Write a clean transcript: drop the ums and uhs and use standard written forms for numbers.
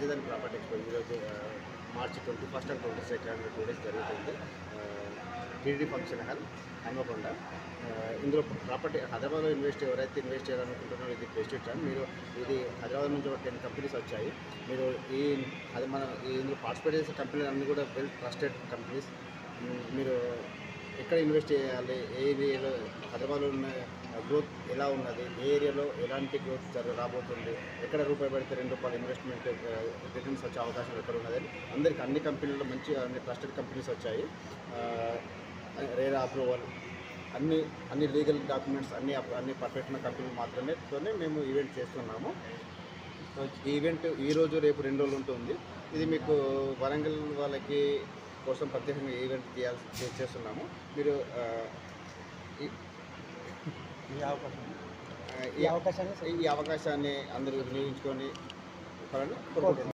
రాజధాని property expo ఈరోజు మార్చి 21 and 22 2 days జరుగుతుంది. TD function hall Hanamkonda. ఇందులో ప్రాపర్టీ హైదరాబాద్లో ఎవరైతే ఇన్వెస్ట్ చేయాలనుకుంటున్నారో ఇది బెస్ట్ టైం. మీరు ఇది హైదరాబాద్ నుంచి ఒక 10 కంపెనీస్ వచ్చాయి. మీరు ఇందులో పార్టిసిపేట్ చేసే కంపెనీలు అన్నీ కూడా వెల్ ట్రస్టెడ్ కంపెనీస్. మీరు ఎక్కడ ఇన్వెస్ట్ చేయాలి, ఏ ఏరియాలో హైదరాబాద్లో ఉన్న గ్రోత్ ఎలా ఉన్నది, ఏ ఏరియాలో ఎలాంటి గ్రోత్ రాబోతుంది, ఎక్కడ రూపాయి పెడితే ₹2 ఇన్వెస్ట్మెంట్ రిటర్న్స్ వచ్చే అవకాశం ఎక్కడ ఉన్నదని అందరికీ అన్ని కంపెనీల్లో మంచి అన్ని ట్రస్టెడ్ కంపెనీస్ వచ్చాయి. రేరా అప్రూవల్ అన్ని లీగల్ డాక్యుమెంట్స్ అన్ని పర్ఫెక్ట్ ఉన్న కంపెనీలు మాత్రమే మేము ఈవెంట్ చేస్తున్నాము. ఈ ఈవెంట్ ఈరోజు రేపు 2 రోజులు ఉంటుంది. ఇది మీకు వరంగల్ వాళ్ళకి కోసం ప్రత్యేకంగా ఈవెంట్ చేస్తున్నాము. మీరు ఈ అవకాశాన్ని అందరూ వినియోగించుకొని కోరుకుంటున్నాను.